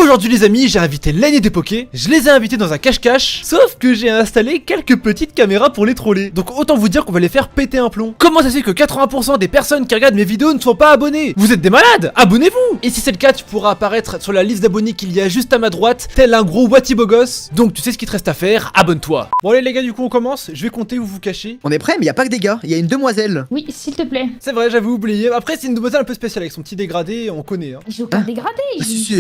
Aujourd'hui les amis, j'ai invité Len et Depoké, je les ai invités dans un cache-cache, sauf que j'ai installé quelques petites caméras pour les troller. Donc autant vous dire qu'on va les faire péter un plomb. Comment ça se fait que 80% des personnes qui regardent mes vidéos ne sont pas abonnées? Vous êtes des malades? Abonnez-vous! Et si c'est le cas, tu pourras apparaître sur la liste d'abonnés qu'il y a juste à ma droite, tel un gros wati beau gosse. Donc tu sais ce qu'il te reste à faire, abonne-toi. Bon allez les gars, du coup on commence, je vais compter où vous cachez. On est prêt, mais y a pas que des gars, il y a une demoiselle. Oui, s'il te plaît. C'est vrai, j'avais oublié. Après c'est une demoiselle un peu spéciale avec son petit dégradé, on connaît hein. J'ai aucun dégradé.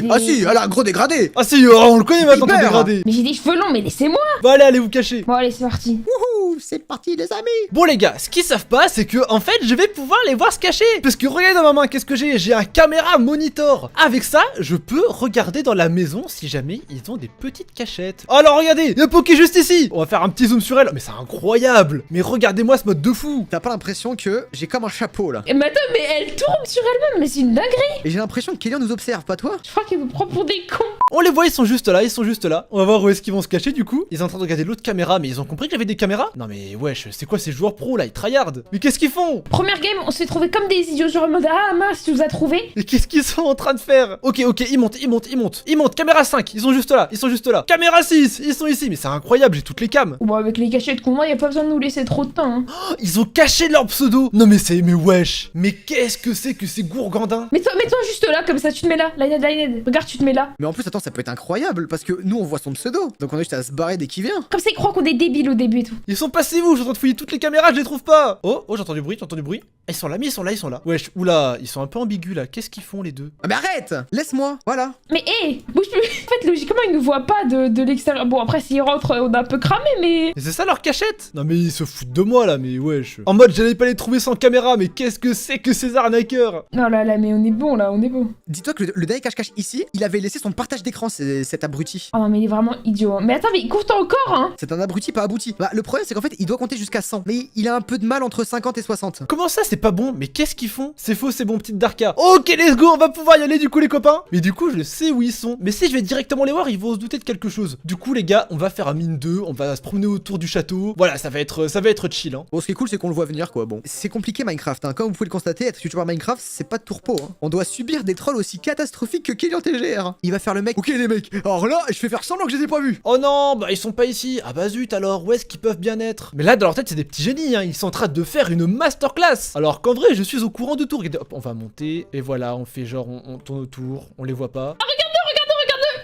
Ah si, elle a un gros dégradé. Ah si, on le connaît maintenant ton Hyper. dégradé. Mais j'ai des cheveux longs, mais laissez-moi. Bon allez vous cacher. Bon, allez, c'est parti. Wouhou, c'est parti les amis. Bon les gars, ce qu'ils savent pas, c'est que en fait je vais pouvoir les voir se cacher. Parce que regardez dans ma main, qu'est-ce que j'ai un caméra monitor. Avec ça, je peux regarder dans la maison si jamais ils ont des petites cachettes. Alors regardez, il y a Poké juste ici. On va faire un petit zoom sur elle, mais c'est incroyable. Mais regardez-moi ce mode de fou. T'as pas l'impression que j'ai comme un chapeau là? Mais attends, mais elle tourne sur elle-même, mais c'est une dinguerie. Et j'ai l'impression que Kélian nous observe, pas toi? Je crois qu'elle me prend pour des cons. On les voit, ils sont juste là, ils sont juste là. On va voir où est-ce qu'ils vont se cacher du coup. Ils sont en train de regarder l'autre caméra, mais ils ont compris que j'avais des caméras? Non mais wesh, c'est quoi ces joueurs pro là, ils tryhardent? Mais qu'est-ce qu'ils font? Première game, on se fait trouver comme des idiots, genre en mode ah mince, tu nous as trouvés. Mais qu'est-ce qu'ils sont en train de faire? Ok, ils montent, caméra 5, ils sont juste là, caméra 6, ils sont ici, mais c'est incroyable, j'ai toutes les cams. Bon, avec les cachettes qu'on a, y a pas besoin de nous laisser trop de temps. Hein. Oh, ils ont caché leur pseudo. Non mais mais wesh, mais qu'est-ce que c'est que ces gourgandins? Mets-toi juste là, comme ça tu te mets là. Lined, regarde, tu te mets là. Mais en plus, attends, ça peut être incroyable parce que nous on voit son pseudo, donc on a juste à se barrer dès qu'il vient. Comme ça, ils croient qu'on est débiles au début et tout. Ils sont passés où? Je suis en train de fouiller toutes les caméras, je les trouve pas. Oh, j'entends du bruit, Ah, ils sont là, mais ils sont là. Wesh, oula, ils sont un peu ambigus là, qu'est-ce qu'ils font les deux? Ah mais arrête, laisse-moi, voilà. Mais hé, bouge plus. En fait, logiquement, ils nous voient pas de l'extérieur. Bon, après, s'ils rentrent, on a un peu cramé, mais. Et c'est ça leur cachette? Non mais ils se foutent de moi là, mais wesh. En mode j'allais pas les trouver sans caméra, mais qu'est-ce que c'est que ces arnaqueurs? Non, là, mais on est bon, là, on est bon. Dis-toi que le dernier cache-cache ici, il avait laissé son partage d'écran, cet abruti. Oh non, mais il est vraiment idiot. Hein. Mais attends, mais il court encore, hein. C'est un abruti pas abouti. Bah le problème c'est qu'en fait il doit compter jusqu'à 100, mais il a un peu de mal entre 50 et 60. Comment ça c'est pas bon? Mais qu'est-ce qu'ils font? C'est faux, c'est bon, petite Darka. Ok, let's go, on va pouvoir y aller du coup les copains. Mais du coup je sais où ils sont. Mais si je vais directement les voir, ils vont se douter de quelque chose. Du coup les gars, on va faire un mine 2, on va se promener autour du château. Voilà, ça va être chill hein. Bon, ce qui est cool c'est qu'on le voit venir quoi. Bon, c'est compliqué Minecraft hein. Comme vous pouvez le constater, être youtubeur Minecraft c'est pas de tourpeau hein. On doit subir des trolls aussi catastrophiques que Kélian TGR. Il va faire le mec. Ok les mecs, alors là je vais faire semblant que je les ai pas vus. Oh non, bah ils sont pas ici. Ah bah zut alors, où est-ce qu'ils peuvent bien être? Mais là dans leur tête c'est des petits génies hein. Ils sont en train de faire une masterclass. Alors qu'en vrai je suis au courant de tout. Regardez, hop, on va monter et voilà, on fait genre on tourne autour, on les voit pas. Ah, regarde.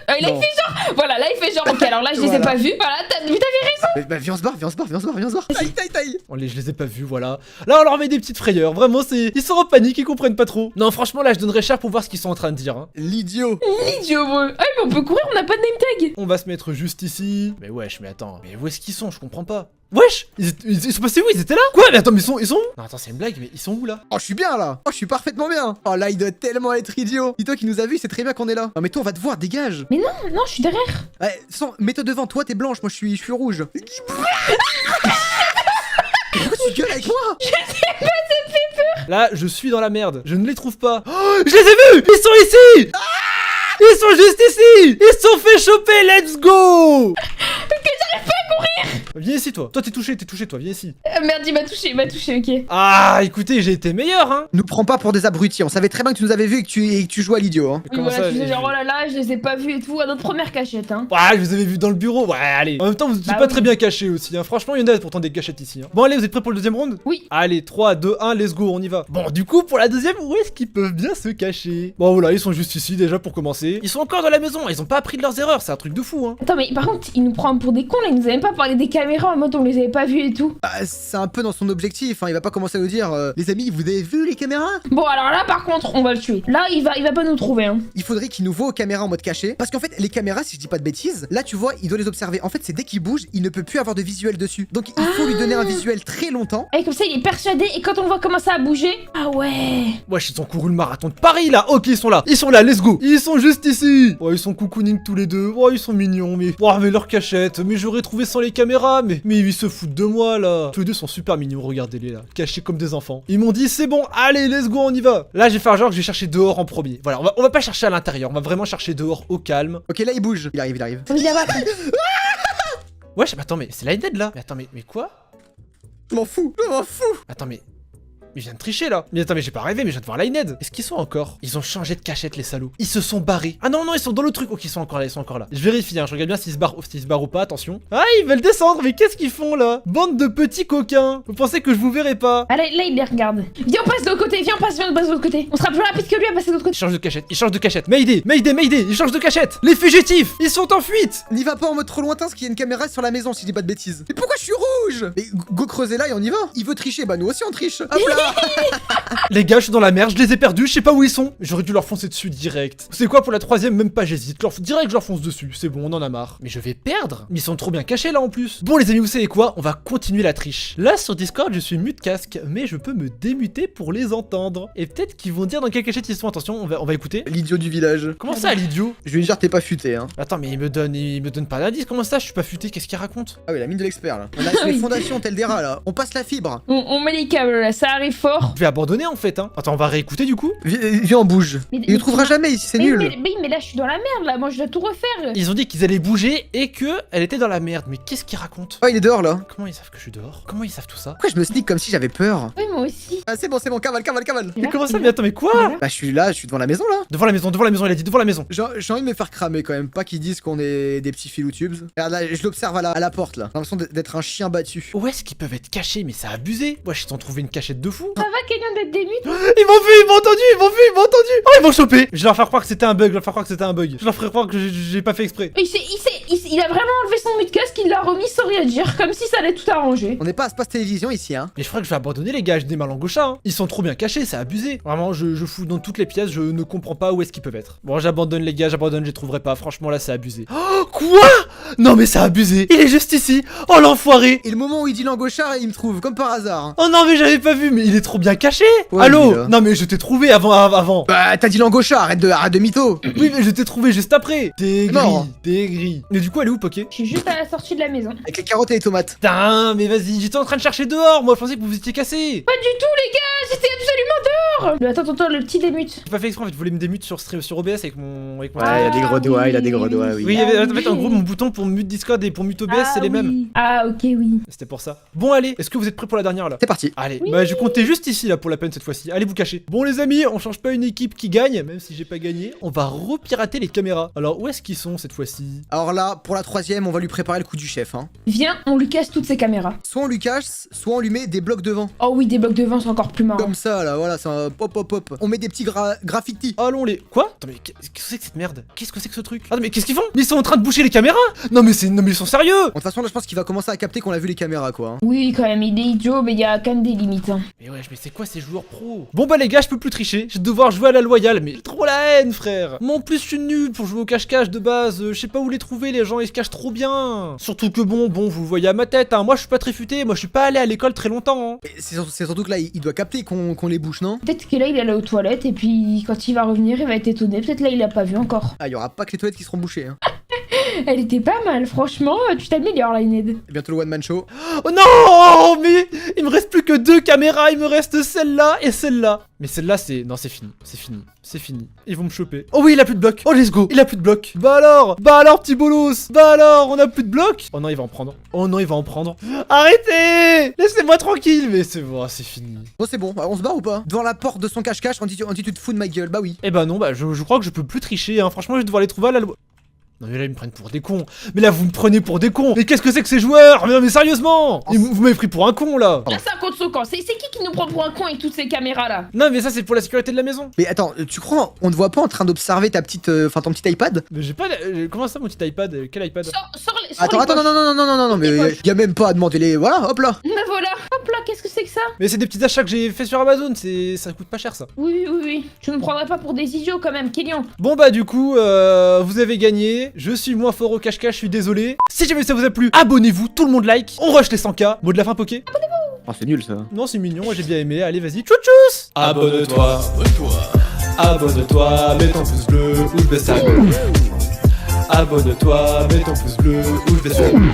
Là, il fait genre. Voilà, là, il fait genre. Ok, alors là, je les ai pas vus. Voilà, t'avais raison. Bah viens on se barre. Taille. Je les ai pas vus, voilà. Là on leur met des petites frayeurs. Vraiment ils sont en panique, ils comprennent pas trop. Non franchement là je donnerais cher pour voir ce qu'ils sont en train de dire hein. L'idiot. L'idiot, ouais. Ah, mais on peut courir, on n'a pas de name tag. On va se mettre juste ici. Mais wesh, mais attends, mais où est-ce qu'ils sont? Je comprends pas. Wesh, ils sont passés où? Ils étaient là? Quoi? Mais attends, mais ils sont où? Non attends, c'est une blague, mais ils sont où là? Oh je suis bien là. Oh je suis parfaitement bien. Oh là il doit tellement être idiot. Dis-toi qu'il nous a vu, c'est très bien qu'on est là. Non mais toi on va te voir, dégage. Mais non, je suis derrière. Ouais, mets-toi devant, toi t'es blanche, moi je suis rouge. Pourquoi tu gueules avec moi? Je sais pas, ça me fait peur. Là, je suis dans la merde. Je ne les trouve pas. Oh, je les ai vus! Ils sont ici! Ils sont juste ici! Ils se sont fait choper, let's go! Que j'arrive pas à courir. Viens ici toi. Toi t'es touché toi, viens ici. Merde, il m'a touché, ok. Ah, écoutez, j'ai été meilleur hein. Nous prends pas pour des abrutis, on savait très bien que tu nous avais vus et que tu jouais à l'idiot hein. Oui, Comment voilà, ça, tu faisais je- genre, oh là là, je les ai pas vus et tout, à notre première cachette, hein. Ouais, je vous avais vu dans le bureau. Ouais, allez. En même temps, vous êtes Bah pas oui. très bien caché aussi hein. Franchement, il y en a pourtant des cachettes ici hein. Bon, allez, vous êtes prêts pour le deuxième round? Oui. Allez, 3, 2, 1, let's go, on y va. Bon, du coup, pour la deuxième, où est-ce qu'ils peuvent bien se cacher? Bon, voilà, ils sont juste ici déjà pour commencer. Ils sont encore dans la maison, ils ont pas appris de leurs erreurs, c'est un truc de fou hein. Attends, mais par contre, il nous prend pour des cons, là, il nous avait même pas parlé des caméras en mode on les avait pas vus et tout. Bah, c'est un peu dans son objectif, hein. Il va pas commencer à nous dire les amis, vous avez vu les caméras? Bon, alors là, par contre, on va le tuer. Là, il va pas nous trouver, hein. Il faudrait qu'il nous voit aux caméras en mode caché. Parce qu'en fait, les caméras, si je dis pas de bêtises, là tu vois, il doit les observer. En fait, c'est dès qu'il bouge, il ne peut plus avoir de visuel dessus. Donc il faut lui donner un visuel très longtemps. Et comme ça, il est persuadé, et quand on le voit commencer à bouger. Ah ouais. Wesh, ils ont couru le marathon de Paris là. Ok, ils sont là, let's go. Ils sont juste ici. Oh, ils sont cocooning tous les deux. Oh, ils sont mignons, mais. Oh, mais leur cachette. Mais j'aurais trouvé sans les caméras. Mais ils se foutent de moi là. Tous les deux sont super mignons, regardez-les là. Cachés comme des enfants. Ils m'ont dit, c'est bon, allez, let's go, on y va. Là, je vais faire genre que je vais chercher dehors en premier. Voilà, on va pas chercher à l'intérieur. On va vraiment chercher dehors au calme. Ok, là il bouge. Il arrive. Oui, là-bas. Wesh, mais attends, mais c'est Lined là. Mais attends, mais quoi? Je m'en fous. Attends, mais. il vient de tricher là. Mais attends, mais j'ai pas rêvé, mais je viens de voir Lined. Est-ce qu'ils sont encore? Ils ont changé de cachette, les salauds. Ils se sont barrés. Ah non, non, ils sont dans le truc. Ok, ils sont encore là, ils sont encore là. Je vérifie, hein, je regarde bien s'ils se barrent ou pas, attention. Ah, ils veulent descendre, mais qu'est-ce qu'ils font là? Bande de petits coquins. Vous pensez que je vous verrai pas? Ah là, il les regarde. Viens, on passe de l'autre côté, viens, on passe de l'autre côté. On sera plus rapide que lui à passer de l'autre côté. Il change de cachette, il change de cachette. Mayday, Mayday, Mayday, il change de cachette. Les fugitifs, ils sont en fuite. N'y va pas en mode trop lointain, parce qu'il y a une caméra sur la maison, si je dis pas de bêtises. Mais pourquoi je suis rouge? Mais go creuser là et on y va. Il veut tricher, bah nous aussi on triche. Hop là. Les gars, je suis dans la merde, je les ai perdus, je sais pas où ils sont. J'aurais dû leur foncer dessus direct. C'est quoi pour la troisième? Même pas j'hésite. Direct, je leur fonce dessus. C'est bon, on en a marre. Mais je vais perdre. Mais ils sont trop bien cachés là en plus. Bon les amis, vous savez quoi? On va continuer la triche. Là sur Discord, je suis mute casque, mais je peux me démuter pour les entendre. Et peut-être qu'ils vont dire dans quelle cachette ils sont. Attention, on va écouter. L'idiot du village. Comment ça, l'idiot? Je vais lui dire t'es pas futé, hein. Attends, mais il me donne pas d'indice. Comment ça, je suis pas futé? Qu'est-ce qu'il raconte? Ah oui, la mine de l'expert là. On a les fondations telles des rats là. On passe la fibre. On met les câbles là, ça arrive fort. Je vais abandonner en fait, hein. Attends, on va réécouter du coup. Viens, on bouge. Il ne trouvera jamais ici, c'est nul. Mais là, je suis dans la merde là, moi je dois tout refaire. Ils ont dit qu'ils allaient bouger et que elle était dans la merde. Mais qu'est-ce qu'ils racontent? Oh, il est dehors là. Comment ils savent que je suis dehors? Comment ils savent tout ça? Pourquoi je me sneak comme si j'avais peur? Oui, moi aussi. Ah, c'est bon, cavale. Mais comment ça? Mais attends, mais quoi? Bah, je suis là, je suis devant la maison là. Devant la maison, il a dit devant la maison. J'ai envie de me faire cramer quand même, pas qu'ils disent qu'on est des petits filous tubes. Regarde là, je l'observe à la porte là. J'ai l'impression d'être un chien battu. Où est-ce qu'ils peuvent être cachés? Mais ça a abusé. Wesh, ils t'ont trouvé une cachette de fou. Ça va, quelqu'un d'être démute? Ils m'ont vu, ils m'ont entendu. Oh, ils m'ont chopé. Je vais leur faire croire que c'était un bug, Je leur ferai croire que j'ai pas fait exprès. Il a vraiment enlevé son mute casque, il l'a remis sans rien dire, comme si ça allait tout arranger. On n'est pas à Space Télévision ici, hein. Mais je crois que je vais abandonner les gars, j'ai des mal au chat, hein. Ils sont trop bien cachés, c'est abusé. Vraiment, je fous dans toutes les pièces, je ne comprends pas où est-ce qu'ils peuvent être. Bon, j'abandonne les gars, je les trouverai pas. Franchement, là, c'est abusé. Oh, quoi? Non, mais c'est abusé. Il est juste ici. Oh, l'enfoiré. Et le moment où il dit l'angochard, il me trouve, comme par hasard. Oh non, mais j'avais pas vu, mais il est trop bien caché. Ouais, allô? Non, mais je t'ai trouvé avant. Bah, t'as dit l'angochard, arrête de mytho. Oui, mais je t'ai trouvé juste après. T'es Non. gris. Mais du coup, elle est où, Poké? Je suis juste à la sortie de la maison. Avec les carottes et les tomates. Putain, mais vas-y, j'étais en train de chercher dehors. Moi, je pensais que vous étiez cassés. Pas du tout, les gars, j'étais absolument dehors. Attends, le petit démute. J'ai pas fait exprès, en fait, je voulais me démute sur OBS avec mon. Ouais, il a des gros doigts, oui. Oui, en fait, en gros, mon bouton pour mute Discord et pour mute OBS, c'est les mêmes. Ah, ok, oui. C'était pour ça. Bon, allez, est-ce que vous êtes prêts pour la dernière là? C'est parti. Allez, bah, je comptais juste ici là pour la peine cette fois-ci. Allez, vous cacher. Bon, les amis, on change pas une équipe qui gagne, même si j'ai pas gagné. On va repirater les caméras. Alors, où est-ce qu'ils sont cette fois-ci? Alors là, pour la troisième, on va lui préparer le coup du chef, hein. Viens, on lui casse toutes ses caméras. Soit on lui cache, soit on lui met des blocs devant. Oh oui, des blocs de vent, c'est encore plus marrant. Comme ça, là, voilà, c'est un pop. On met des petits graffitis. Allons les. Quoi? Attends, mais qu'est-ce que c'est que cette merde? Qu'est-ce que c'est que ce truc? Attends, mais qu'est-ce qu'ils font? Mais ils sont en train de boucher les caméras? Non, mais ils sont sérieux! De toute façon, là, je pense qu'il va commencer à capter qu'on a vu les caméras, quoi. Hein. Oui, quand même, il est idiot, mais il y a quand même des limites. Hein. Mais ouais, mais c'est quoi ces joueurs pros? Bon bah les gars, je peux plus tricher, je vais devoir jouer à la loyale, mais j'ai trop la haine frère. Moi en plus je suis nul pour jouer au cache-cache de base, je sais pas où les trouver, les gens ils se cachent trop bien. Surtout que bon, vous voyez à ma tête, hein, moi je suis pas très futé, moi je suis pas allé à l'école très longtemps. Hein. C'est surtout que là, il doit capter qu'on les bouche, non? Peut-être que là il est allé aux toilettes et puis quand il va revenir, il va être étonné. Peut-être là il a pas vu encore. Ah, il y aura pas que les toilettes qui seront bouchées, hein. Elle était pas mal, franchement, tu t'améliores là, Ined. Bientôt le one man show. Oh non, mais il me reste plus que 2 caméras, il me reste celle-là et celle-là. Mais celle-là c'est... Non, c'est fini. Ils vont me choper. Oh oui, il a plus de blocs. Oh let's go, il a plus de blocs. Bah alors, petit bolos. Bah alors, on a plus de blocs. Oh non, il va en prendre. Arrêtez. Laissez-moi tranquille. Mais c'est bon, c'est fini. Bon, c'est bon, on se barre ou pas? Devant la porte de son cache-cache, on dit tu te fous de ma gueule, bah oui. Eh bah non, bah je crois que je peux plus tricher, hein. Franchement, je vais devoir les trouver à la loi. Non mais là ils me prennent pour des cons. Mais là vous me prenez pour des cons. Mais qu'est-ce que c'est que ces joueurs? Mais non mais sérieusement. Vous m'avez pris pour un con là. Là c'est un contre son camp. C'est qui nous prend pour un con avec toutes ces caméras là? Non mais ça c'est pour la sécurité de la maison. Mais attends, tu crois on te voit pas en train d'observer ta petite, ton petit iPad? Mais j'ai pas... Comment ça mon petit iPad? Quel iPad? Attends, non, mais y a même pas à demander les... Voilà, hop là. Mais voilà, hop là, qu'est-ce que c'est que ça? Mais c'est des petits achats que j'ai fait sur Amazon, ça coûte pas cher ça. Oui. Je ne prendrai pas pour des idiots quand même, Kélian. Bon bah du coup, vous avez gagné. Je suis moins fort au cache-cache, je suis désolé. Si jamais ça vous a plu, abonnez-vous, tout le monde like. On rush les 100K. Mot de la fin, Poké. Abonnez-vous. Oh, c'est nul ça. Non, c'est mignon, moi j'ai bien aimé. Allez, vas-y, tchou-tchous. Abonne-toi, mets ton pouce bleu ou je baisse ta gueule. Abonne-toi, mets ton pouce bleu ou je baisse ta gueule.